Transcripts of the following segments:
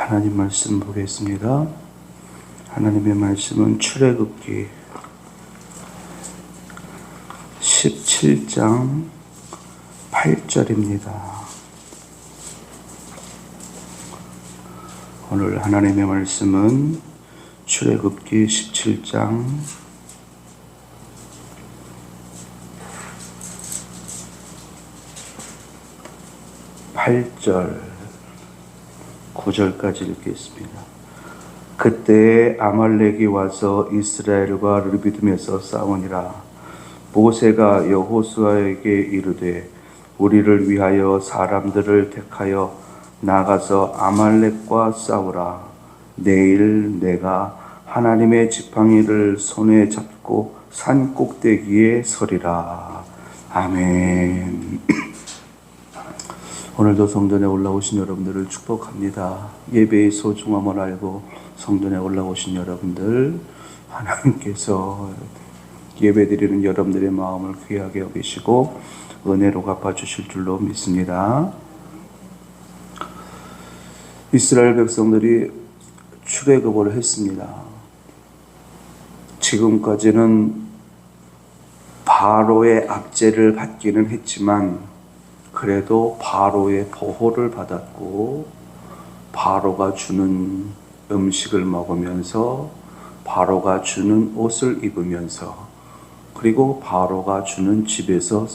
하나님 말씀 보겠습니다. 하나님의 말씀은 출애굽기 17장 8절입니다. 오늘 하나님의 말씀은 출애굽기 17장 8절 9절까지 읽겠습니다. 그때 아말렉이 와서 이스라엘과 르비딤에서 싸우니라. 모세가 여호수아에게 이르되 우리를 위하여 사람들을 택하여 나가서 아말렉과 싸우라. 내일 내가 하나님의 지팡이를 손에 잡고 산 꼭대기에 서리라. 아멘. 오늘도 성전에 올라오신 여러분들을 축복합니다. 예배의 소중함을 알고 성전에 올라오신 여러분들, 하나님께서 예배드리는 여러분들의 마음을 귀하게 여기시고 은혜로 갚아주실 줄로 믿습니다. 이스라엘 백성들이 출애굽을 했습니다. 지금까지는 바로의 압제를 받기는 했지만 그래도 바로의 보호를 받았고 바로가 주는 음식을 먹으면서 바로가 주는 옷을 입으면서 그리고 바로가 주는 집에서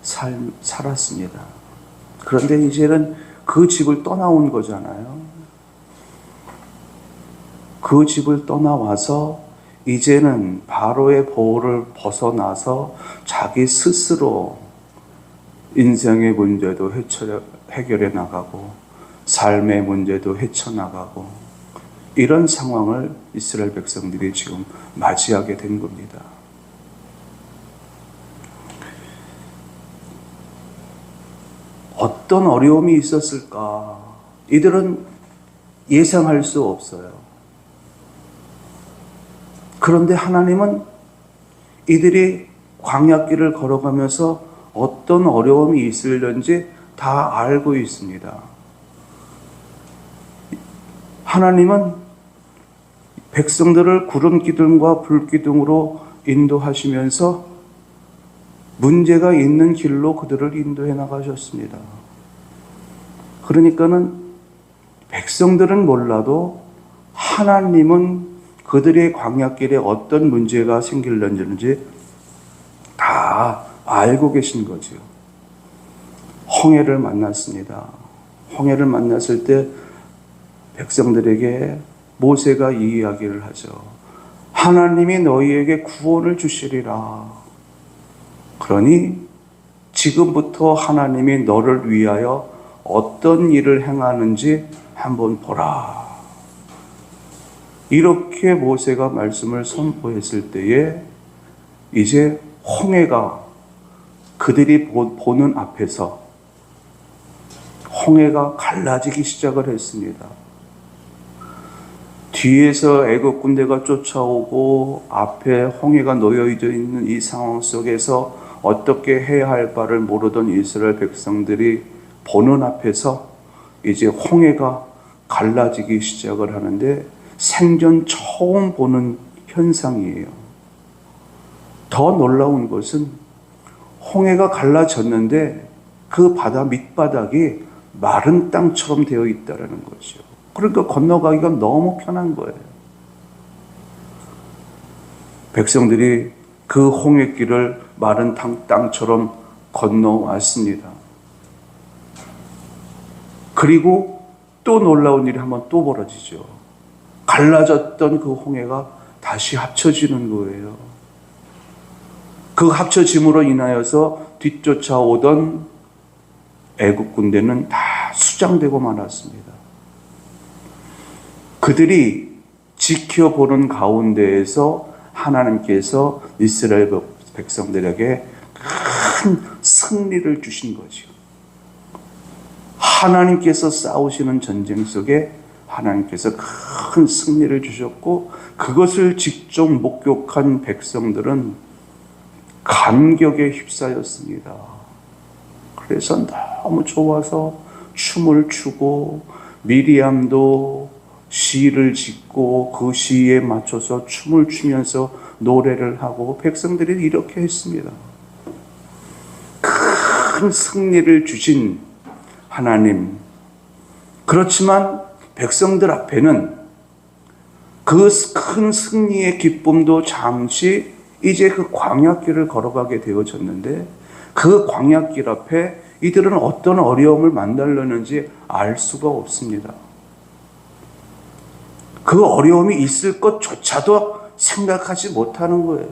살았습니다. 그런데 이제는 그 집을 떠나온 거잖아요. 그 집을 떠나와서 이제는 바로의 보호를 벗어나서 자기 스스로 인생의 문제도 해결해 나가고 삶의 문제도 헤쳐나가고 이런 상황을 이스라엘 백성들이 지금 맞이하게 된 겁니다. 어떤 어려움이 있었을까? 이들은 예상할 수 없어요. 그런데 하나님은 이들이 광야길을 걸어가면서 어떤 어려움이 있을는지 다 알고 있습니다. 하나님은 백성들을 구름 기둥과 불 기둥으로 인도하시면서 문제가 있는 길로 그들을 인도해 나가셨습니다. 그러니까는 백성들은 몰라도 하나님은 그들의 광야길에 어떤 문제가 생길는지 다 알고 계신 거죠. 홍해를 만났습니다. 홍해를 만났을 때 백성들에게 모세가 이 이야기를 하죠. 하나님이 너희에게 구원을 주시리라. 그러니 지금부터 하나님이 너를 위하여 어떤 일을 행하는지 한번 보라. 이렇게 모세가 말씀을 선포했을 때에 이제 홍해가 그들이 보는 앞에서 홍해가 갈라지기 시작을 했습니다. 뒤에서 애국 군대가 쫓아오고 앞에 홍해가 놓여져 있는 이 상황 속에서 어떻게 해야 할 바를 모르던 이스라엘 백성들이 보는 앞에서 이제 홍해가 갈라지기 시작을 하는데 생전 처음 보는 현상이에요. 더 놀라운 것은 홍해가 갈라졌는데 그 바다 밑바닥이 마른 땅처럼 되어 있다는 거죠. 그러니까 건너가기가 너무 편한 거예요. 백성들이 그 홍해길을 마른 땅처럼 건너왔습니다. 그리고 또 놀라운 일이 한번 또 벌어지죠. 갈라졌던 그 홍해가 다시 합쳐지는 거예요. 그 합쳐짐으로 인하여서 뒤쫓아오던 애국 군대는 다 수장되고 말았습니다. 그들이 지켜보는 가운데에서 하나님께서 이스라엘 백성들에게 큰 승리를 주신 거죠. 하나님께서 싸우시는 전쟁 속에 하나님께서 큰 승리를 주셨고 그것을 직접 목격한 백성들은 감격에 휩싸였습니다. 그래서 너무 좋아서 춤을 추고 미리암도 시를 짓고 그 시에 맞춰서 춤을 추면서 노래를 하고 백성들이 이렇게 했습니다. 큰 승리를 주신 하나님. 그렇지만 백성들 앞에는 그 큰 승리의 기쁨도 잠시 이제 그 광야길을 걸어가게 되어졌는데, 그 광야길 앞에 이들은 어떤 어려움을 만나려는지 알 수가 없습니다. 그 어려움이 있을 것조차도 생각하지 못하는 거예요.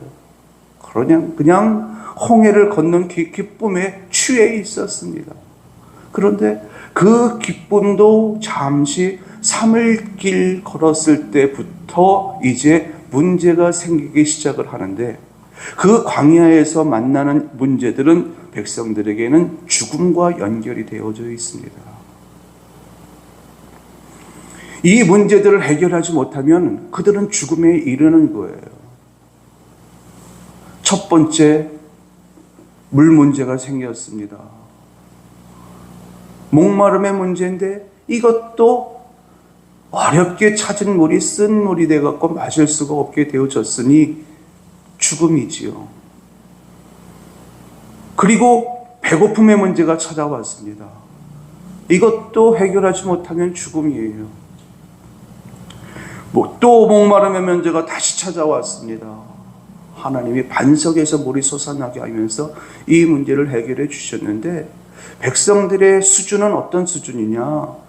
그냥 홍해를 걷는 기쁨에 취해 있었습니다. 그런데 그 기쁨도 잠시 3일 길 걸었을 때부터 이제 문제가 생기기 시작을 하는데, 그 광야에서 만나는 문제들은 백성들에게는 죽음과 연결이 되어져 있습니다. 이 문제들을 해결하지 못하면 그들은 죽음에 이르는 거예요. 첫 번째, 물 문제가 생겼습니다. 목마름의 문제인데 이것도 어렵게 찾은 물이 쓴 물이 돼갖고 마실 수가 없게 되어졌으니 죽음이지요. 그리고 배고픔의 문제가 찾아왔습니다. 이것도 해결하지 못하면 죽음이에요. 또 목마름의 문제가 다시 찾아왔습니다. 하나님이 반석에서 물이 솟아나게 하면서 이 문제를 해결해 주셨는데, 백성들의 수준은 어떤 수준이냐?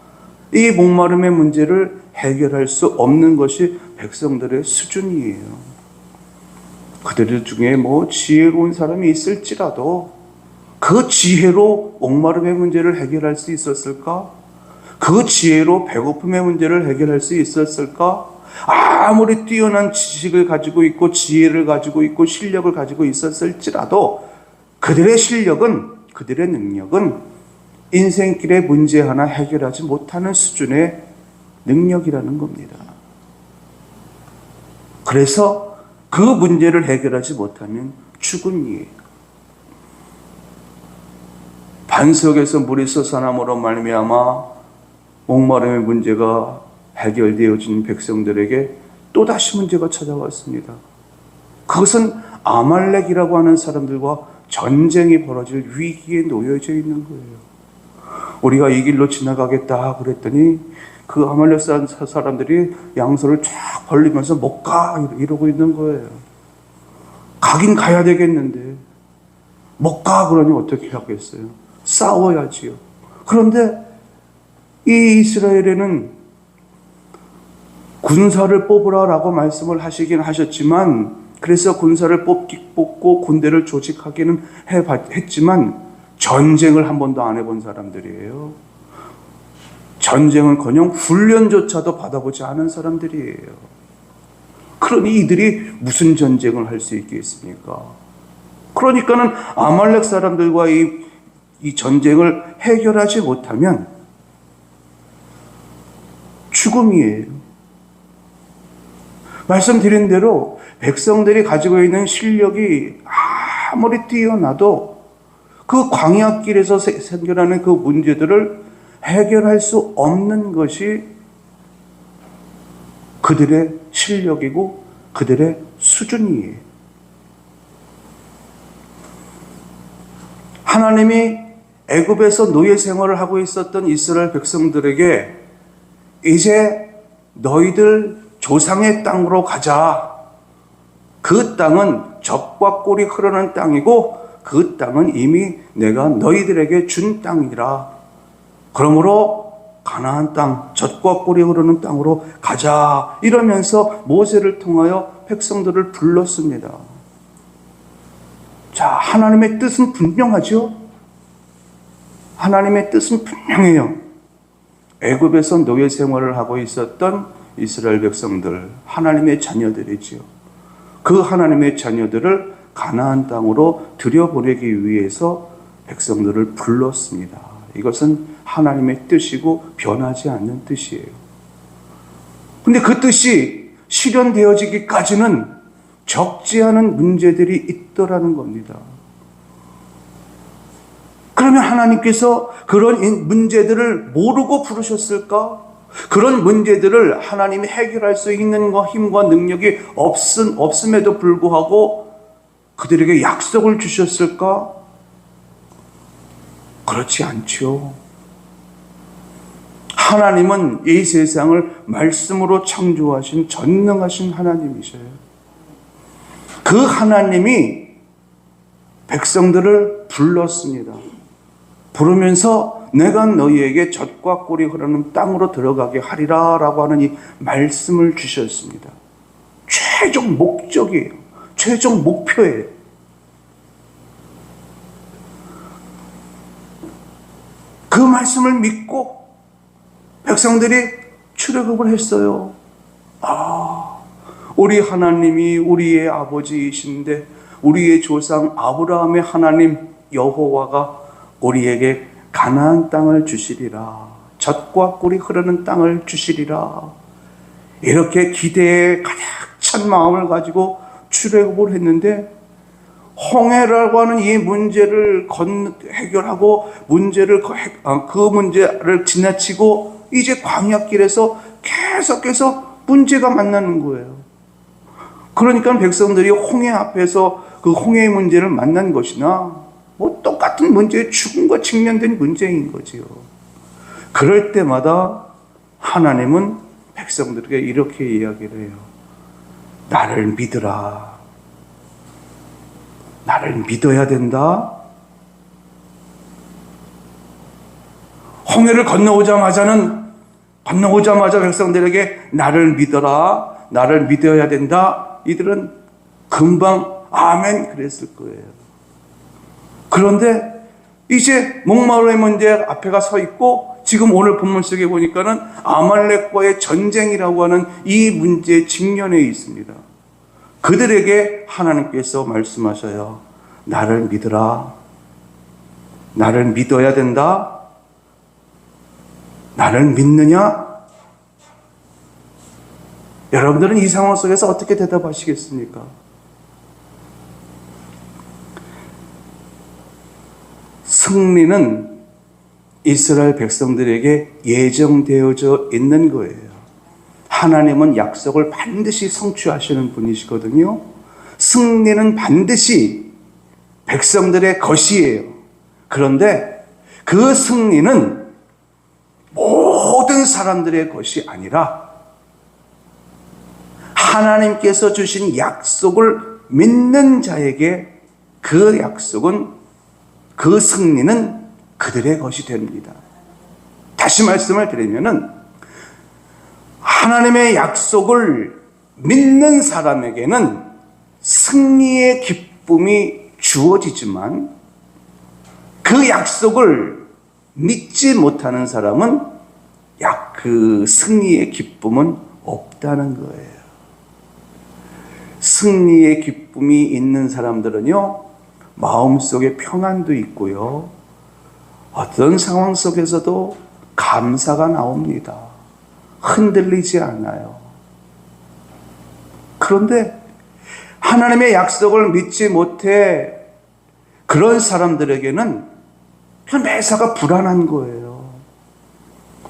이 목마름의 문제를 해결할 수 없는 것이 백성들의 수준이에요. 그들 중에 지혜로운 사람이 있을지라도 그 지혜로 목마름의 문제를 해결할 수 있었을까? 그 지혜로 배고픔의 문제를 해결할 수 있었을까? 아무리 뛰어난 지식을 가지고 있고 지혜를 가지고 있고 실력을 가지고 있었을지라도 그들의 실력은, 그들의 능력은 인생길의 문제 하나 해결하지 못하는 수준의 능력이라는 겁니다. 그래서 그 문제를 해결하지 못하면 죽음이에요. 반석에서 물이 솟아남으로 말미암아 목마름의 문제가 해결되어진 백성들에게 또다시 문제가 찾아왔습니다. 그것은 아말렉이라고 하는 사람들과 전쟁이 벌어질 위기에 놓여져 있는 거예요. 우리가 이 길로 지나가겠다 그랬더니 그 아말렉 사람들이 양손을 쫙 벌리면서 못 가 이러고 있는 거예요. 가긴 가야 되겠는데 못 가 그러니 어떻게 하겠어요? 싸워야지요. 그런데 이 이스라엘에는 군사를 뽑으라라고 말씀을 하시긴 하셨지만, 그래서 군사를 뽑고 군대를 조직하기는 했지만 전쟁을 한 번도 안 해본 사람들이에요. 전쟁은커녕 훈련조차도 받아보지 않은 사람들이에요. 그러니 이들이 무슨 전쟁을 할 수 있겠습니까? 그러니까는 아말렉 사람들과 이 전쟁을 해결하지 못하면 죽음이에요. 말씀드린 대로 백성들이 가지고 있는 실력이 아무리 뛰어나도 그 광야길에서 생겨나는 그 문제들을 해결할 수 없는 것이 그들의 실력이고 그들의 수준이에요. 하나님이 애굽에서 노예 생활을 하고 있었던 이스라엘 백성들에게 이제 너희들 조상의 땅으로 가자. 그 땅은 젖과 꿀이 흐르는 땅이고 그 땅은 이미 내가 너희들에게 준 땅이라. 그러므로 가나안 땅, 젖과 꿀이 흐르는 땅으로 가자. 이러면서 모세를 통하여 백성들을 불렀습니다. 자, 하나님의 뜻은 분명하죠? 하나님의 뜻은 분명해요. 애굽에서 노예 생활을 하고 있었던 이스라엘 백성들, 하나님의 자녀들이지요. 그 하나님의 자녀들을 가나안 땅으로 들여보내기 위해서 백성들을 불렀습니다. 이것은 하나님의 뜻이고 변하지 않는 뜻이에요. 근데 그 뜻이 실현되어지기까지는 적지 않은 문제들이 있더라는 겁니다. 그러면 하나님께서 그런 문제들을 모르고 부르셨을까? 그런 문제들을 하나님이 해결할 수 있는 힘과 능력이 없음에도 불구하고 그들에게 약속을 주셨을까? 그렇지 않죠. 하나님은 이 세상을 말씀으로 창조하신 전능하신 하나님이셔요. 그 하나님이 백성들을 불렀습니다. 부르면서 내가 너희에게 젖과 꿀이 흐르는 땅으로 들어가게 하리라 라고 하는 이 말씀을 주셨습니다. 최종 목적이에요. 최종 목표예요. 그 말씀을 믿고 백성들이 출애굽을 했어요. 우리 하나님이 우리의 아버지이신데 우리의 조상 아브라함의 하나님 여호와가 우리에게 가나안 땅을 주시리라. 젖과 꿀이 흐르는 땅을 주시리라. 이렇게 기대에 가득 찬 마음을 가지고 출애굽을 했는데 홍해라고 하는 이 문제를 해결하고 그 문제를 지나치고 이제 광야길에서 계속해서 문제가 만나는 거예요. 그러니까 백성들이 홍해 앞에서 그 홍해의 문제를 만난 것이나 똑같은 문제에 죽음과 직면된 문제인 거지요. 그럴 때마다 하나님은 백성들에게 이렇게 이야기를 해요. 나를 믿으라. 나를 믿어야 된다. 홍해를 건너오자마자 백성들에게 나를 믿어라. 나를 믿어야 된다. 이들은 금방 아멘 그랬을 거예요. 그런데 이제 목마름의 문제 앞에가 서 있고 지금 오늘 본문 속에 보니까는 아말렉과의 전쟁이라고 하는 이 문제에 직면해 있습니다. 그들에게 하나님께서 말씀하셔요. 나를 믿으라. 나를 믿어야 된다. 나를 믿느냐? 여러분들은 이 상황 속에서 어떻게 대답하시겠습니까? 승리는 이스라엘 백성들에게 예정되어져 있는 거예요. 하나님은 약속을 반드시 성취하시는 분이시거든요. 승리는 반드시 백성들의 것이에요. 그런데 그 승리는 모든 사람들의 것이 아니라 하나님께서 주신 약속을 믿는 자에게 그 약속은, 그 승리는 그들의 것이 됩니다. 다시 말씀을 드리면은 하나님의 약속을 믿는 사람에게는 승리의 기쁨이 주어지지만 그 약속을 믿지 못하는 사람은 그 승리의 기쁨은 없다는 거예요. 승리의 기쁨이 있는 사람들은요, 마음속에 평안도 있고요, 어떤 상황 속에서도 감사가 나옵니다. 흔들리지 않아요. 그런데 하나님의 약속을 믿지 못해 그런 사람들에게는 그냥 매사가 불안한 거예요.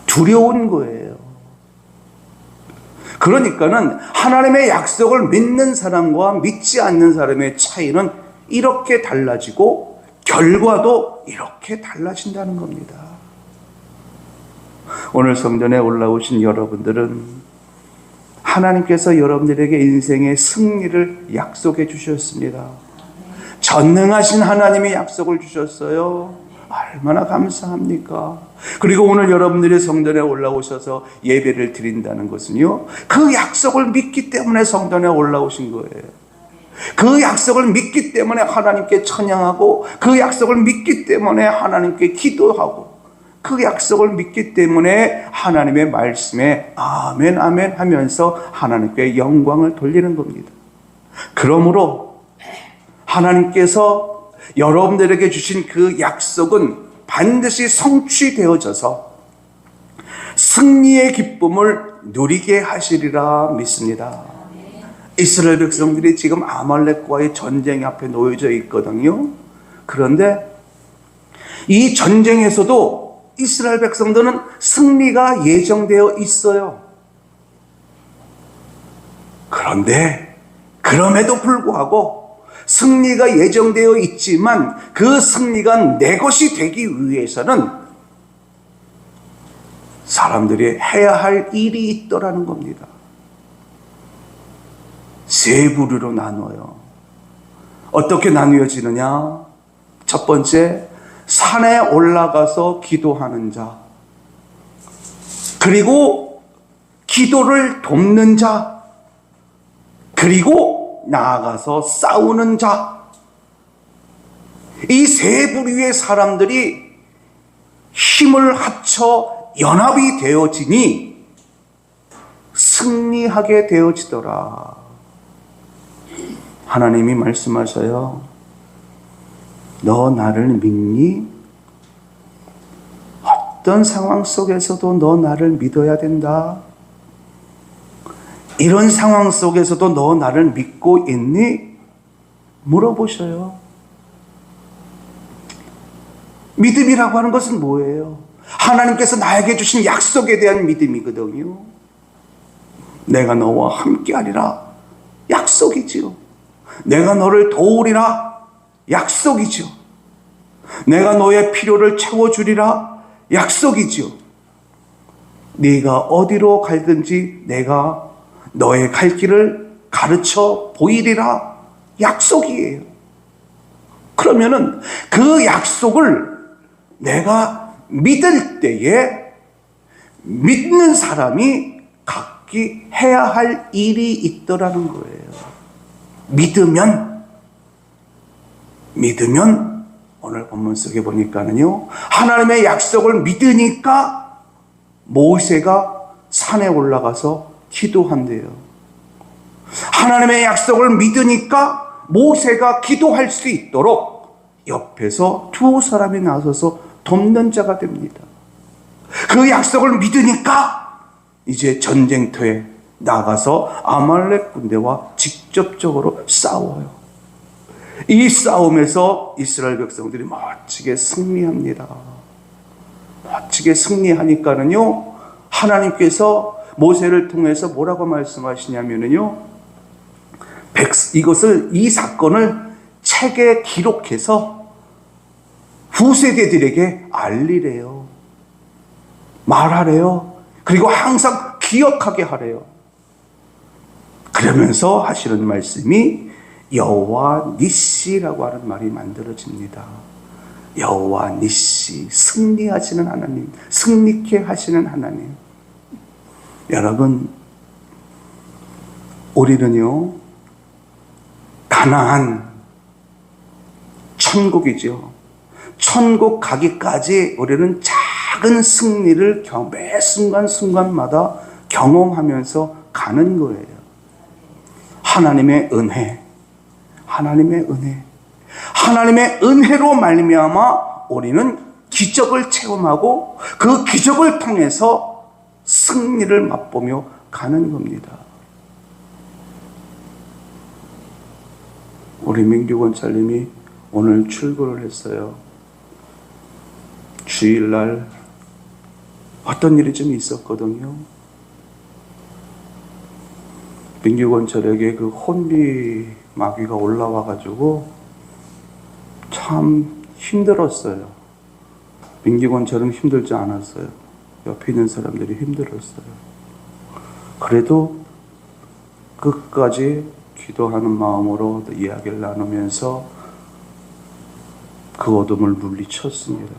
두려운 거예요. 그러니까는 하나님의 약속을 믿는 사람과 믿지 않는 사람의 차이는 이렇게 달라지고 결과도 이렇게 달라진다는 겁니다. 오늘 성전에 올라오신 여러분들은 하나님께서 여러분들에게 인생의 승리를 약속해 주셨습니다. 전능하신 하나님이 약속을 주셨어요. 얼마나 감사합니까? 그리고 오늘 여러분들이 성전에 올라오셔서 예배를 드린다는 것은요, 그 약속을 믿기 때문에 성전에 올라오신 거예요. 그 약속을 믿기 때문에 하나님께 찬양하고, 그 약속을 믿기 때문에 하나님께 기도하고, 그 약속을 믿기 때문에 하나님의 말씀에 아멘 아멘 하면서 하나님께 영광을 돌리는 겁니다. 그러므로 하나님께서 여러분들에게 주신 그 약속은 반드시 성취되어져서 승리의 기쁨을 누리게 하시리라 믿습니다. 이스라엘 백성들이 지금 아말렉과의 전쟁 앞에 놓여져 있거든요. 그런데 이 전쟁에서도 이스라엘 백성들은 승리가 예정되어 있어요. 그런데 그럼에도 불구하고 승리가 예정되어 있지만 그 승리가 내 것이 되기 위해서는 사람들이 해야 할 일이 있더라는 겁니다. 세 부류로 나눠요. 어떻게 나누어지느냐? 첫 번째, 산에 올라가서 기도하는 자, 그리고 기도를 돕는 자, 그리고 나아가서 싸우는 자. 이 세 부류의 사람들이 힘을 합쳐 연합이 되어지니 승리하게 되어지더라. 하나님이 말씀하셔요. 너 나를 믿니? 어떤 상황 속에서도 너 나를 믿어야 된다. 이런 상황 속에서도 너 나를 믿고 있니? 물어보셔요. 믿음이라고 하는 것은 뭐예요? 하나님께서 나에게 주신 약속에 대한 믿음이거든요. 내가 너와 함께하리라. 약속이지요. 내가 너를 도우리라. 약속이지요. 내가 너의 필요를 채워주리라. 약속이지요. 네가 어디로 갈든지 내가 너의 갈 길을 가르쳐 보이리라. 약속이에요. 그러면은 그 약속을 내가 믿을 때에 믿는 사람이 각기 해야 할 일이 있더라는 거예요. 믿으면 오늘 본문 속에 보니까는요, 하나님의 약속을 믿으니까 모세가 산에 올라가서 기도한대요. 하나님의 약속을 믿으니까 모세가 기도할 수 있도록 옆에서 두 사람이 나서서 돕는 자가 됩니다. 그 약속을 믿으니까 이제 전쟁터에 나가서 아말렉 군대와 직접적으로 싸워요. 이 싸움에서 이스라엘 백성들이 멋지게 승리합니다. 멋지게 승리하니까는요, 하나님께서 모세를 통해서 뭐라고 말씀하시냐면요, 이 사건을 책에 기록해서 후세대들에게 알리래요. 말하래요. 그리고 항상 기억하게 하래요. 그러면서 하시는 말씀이 여호와 니시라고 하는 말이 만들어집니다. 여호와 니시, 승리하시는 하나님, 승리케 하시는 하나님. 여러분, 우리는요, 가나안, 천국이죠. 천국 가기까지 우리는 작은 승리를 매 순간순간마다 경험하면서 가는 거예요. 하나님의 은혜, 하나님의 은혜로 말미암아 우리는 기적을 체험하고 그 기적을 통해서 승리를 맛보며 가는 겁니다. 우리 민규 권사님이 오늘 출근을 했어요. 주일날 어떤 일이 좀 있었거든요. 민규 권사에게 그 혼비 마귀가 올라와가지고 참 힘들었어요. 민규 권사는 힘들지 않았어요. 옆에 있는 사람들이 힘들었어요. 그래도 끝까지 기도하는 마음으로 이야기를 나누면서 그 어둠을 물리쳤습니다.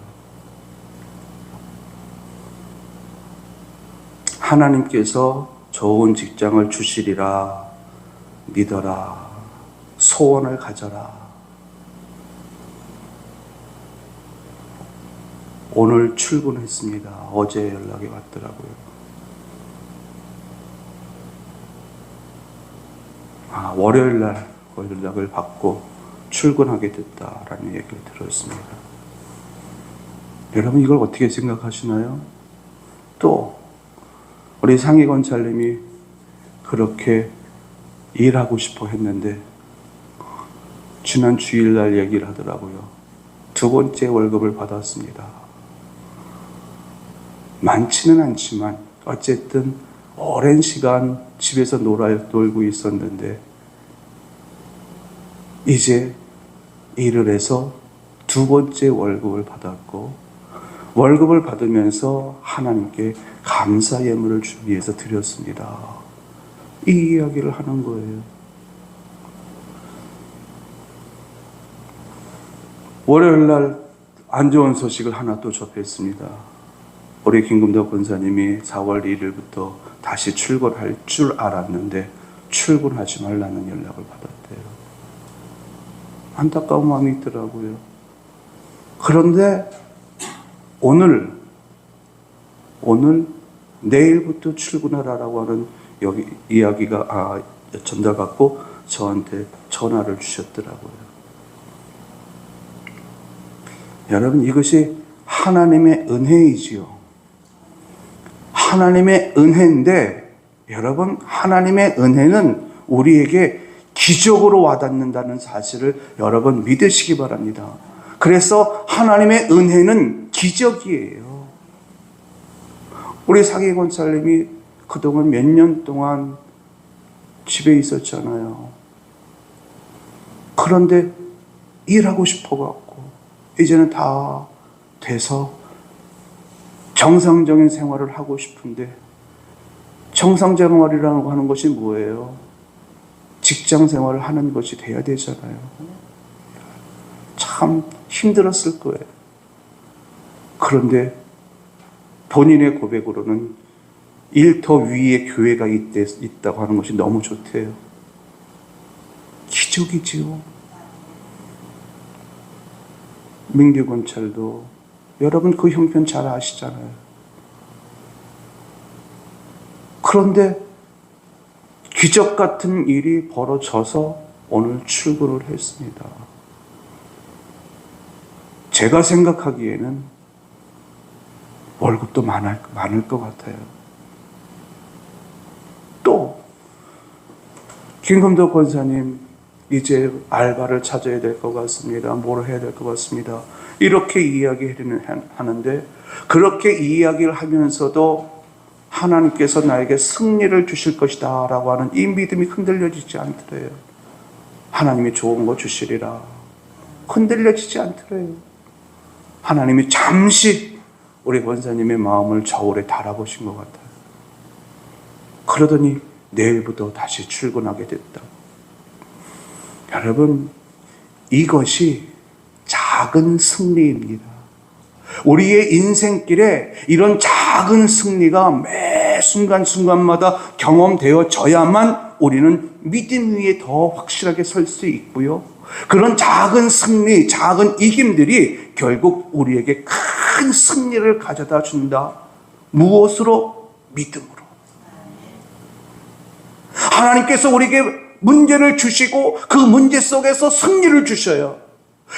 하나님께서 좋은 직장을 주시리라 믿어라. 소원을 가져라. 오늘 출근했습니다. 어제 연락이 왔더라고요. 월요일 날 연락을 받고 출근하게 됐다라는 얘기를 들었습니다. 여러분, 이걸 어떻게 생각하시나요? 또 우리 상희 권사님이 그렇게 일하고 싶어 했는데 지난 주일날 얘기를 하더라고요. 두 번째 월급을 받았습니다. 많지는 않지만 어쨌든 오랜 시간 집에서 놀고 있었는데 이제 일을 해서 두 번째 월급을 받았고 월급을 받으면서 하나님께 감사 예물을 준비해서 드렸습니다. 이 이야기를 하는 거예요. 월요일 날 안 좋은 소식을 하나 또 접했습니다. 우리 김금덕 권사님이 4월 1일부터 다시 출근할 줄 알았는데 출근하지 말라는 연락을 받았대요. 안타까운 마음이 있더라고요. 그런데 오늘 내일부터 출근하라고 하는 여기 이야기가 전달받고 저한테 전화를 주셨더라고요. 여러분, 이것이 하나님의 은혜이지요. 하나님의 은혜인데, 여러분, 하나님의 은혜는 우리에게 기적으로 와닿는다는 사실을 여러분 믿으시기 바랍니다. 그래서 하나님의 은혜는 기적이에요. 우리 사기 권사님이 그동안 몇 년 동안 집에 있었잖아요. 그런데 일하고 싶어갖고 이제는 다 돼서 정상적인 생활을 하고 싶은데, 정상생활이라고 하는 것이 뭐예요? 직장 생활을 하는 것이 돼야 되잖아요. 참 힘들었을 거예요. 그런데 본인의 고백으로는 일터 위에 교회가 있다고 하는 것이 너무 좋대요. 기적이지요. 민규 권찰도 여러분 그 형편 잘 아시잖아요. 그런데 기적 같은 일이 벌어져서 오늘 출근을 했습니다. 제가 생각하기에는 월급도 많을 것 같아요. 또 김금덕 권사님 이제 알바를 찾아야 될 것 같습니다. 뭘 해야 될 것 같습니다. 이렇게 이야기하는데, 그렇게 이야기를 하면서도 하나님께서 나에게 승리를 주실 것이다 라고 하는 이 믿음이 흔들려지지 않더래요. 하나님이 좋은 거 주시리라. 흔들려지지 않더래요. 하나님이 잠시 우리 권사님의 마음을 저울에 달아보신 것 같아요. 그러더니 내일부터 다시 출근하게 됐다. 여러분, 이것이 작은 승리입니다. 우리의 인생길에 이런 작은 승리가 매 순간순간마다 경험되어져야만 우리는 믿음 위에 더 확실하게 설 수 있고요. 그런 작은 승리, 작은 이김들이 결국 우리에게 큰 승리를 가져다 준다. 무엇으로? 믿음으로. 하나님께서 우리에게 문제를 주시고 그 문제 속에서 승리를 주셔요.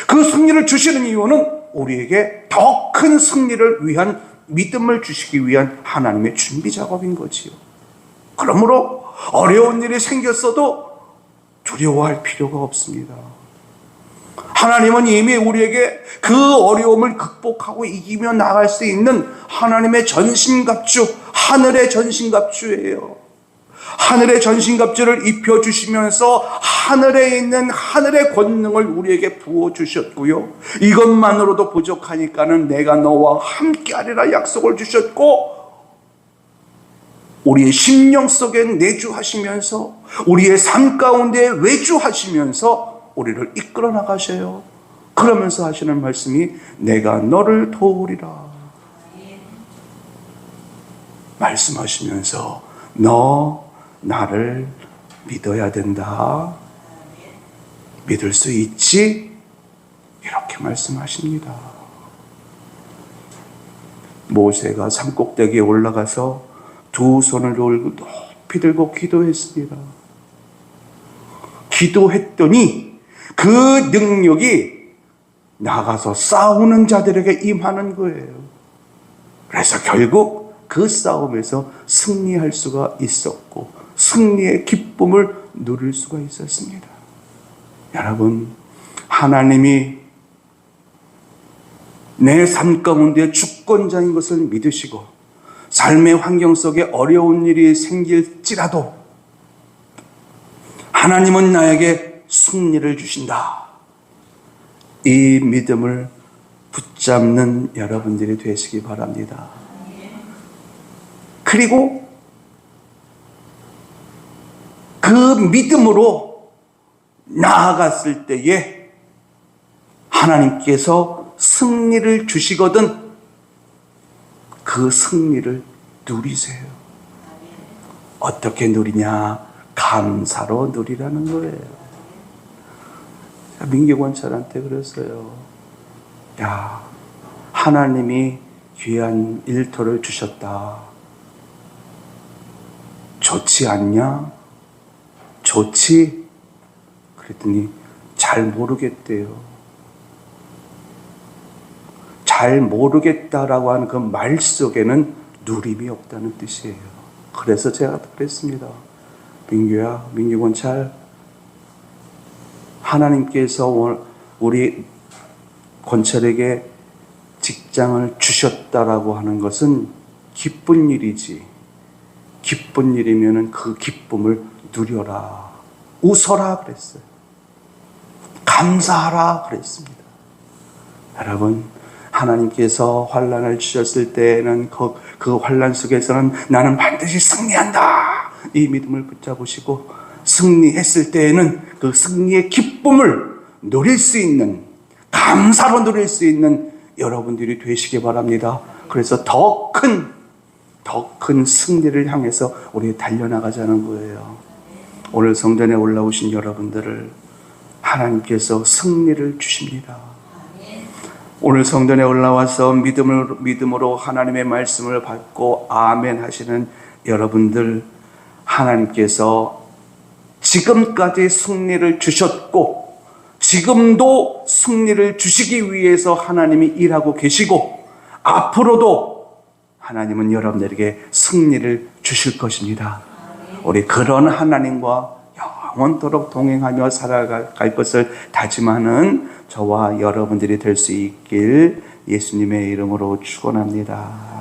그 승리를 주시는 이유는 우리에게 더 큰 승리를 위한 믿음을 주시기 위한 하나님의 준비 작업인 거지요. 그러므로 어려운 일이 생겼어도 두려워할 필요가 없습니다. 하나님은 이미 우리에게 그 어려움을 극복하고 이기며 나갈 수 있는 하나님의 전신갑주, 하늘의 전신갑주예요. 하늘의 전신갑주를 입혀주시면서 하늘에 있는 하늘의 권능을 우리에게 부어주셨고요. 이것만으로도 부족하니까는 내가 너와 함께하리라 약속을 주셨고, 우리의 심령 속에 내주하시면서 우리의 삶 가운데 외주하시면서 우리를 이끌어 나가셔요. 그러면서 하시는 말씀이 내가 너를 도우리라. 말씀하시면서 너 나를 믿어야 된다. 믿을 수 있지? 이렇게 말씀하십니다. 모세가 산꼭대기에 올라가서 두 손을 높이 들고 기도했습니다. 기도했더니 그 능력이 나가서 싸우는 자들에게 임하는 거예요. 그래서 결국 그 싸움에서 승리할 수가 있었고 승리의 기쁨을 누릴 수가 있었습니다. 여러분, 하나님이 내 삶 가운데 주권자인 것을 믿으시고 삶의 환경 속에 어려운 일이 생길지라도 하나님은 나에게 승리를 주신다. 이 믿음을 붙잡는 여러분들이 되시기 바랍니다. 그리고 그 믿음으로 나아갔을 때에 하나님께서 승리를 주시거든 그 승리를 누리세요. 어떻게 누리냐? 감사로 누리라는 거예요. 민규권철한테 그랬어요. 야, 하나님이 귀한 일터를 주셨다. 좋지 않냐? 좋지? 그랬더니 잘 모르겠대요. 잘 모르겠다라고 하는 그 말 속에는 누림이 없다는 뜻이에요. 그래서 제가 그랬습니다. 민규야, 민규권철, 하나님께서 우리 권철에게 직장을 주셨다라고 하는 것은 기쁜 일이지. 기쁜 일이면은 그 기쁨을 누려라. 웃어라 그랬어요. 감사하라 그랬습니다. 여러분, 하나님께서 환난을 주셨을 때에는 그 환난 속에서는 나는 반드시 승리한다. 이 믿음을 붙잡으시고 승리했을 때에는 그 승리의 기쁨을 누릴 수 있는, 감사로 누릴 수 있는 여러분들이 되시기 바랍니다. 그래서 더 큰 승리를 향해서 우리 달려나가자는 거예요. 오늘 성전에 올라오신 여러분들을 하나님께서 승리를 주십니다. 오늘 성전에 올라와서 믿음으로 하나님의 말씀을 받고 아멘 하시는 여러분들, 하나님께서 지금까지 승리를 주셨고 지금도 승리를 주시기 위해서 하나님이 일하고 계시고 앞으로도 하나님은 여러분들에게 승리를 주실 것입니다. 우리 그런 하나님과 영원토록 동행하며 살아갈 것을 다짐하는 저와 여러분들이 될 수 있길 예수님의 이름으로 축원합니다.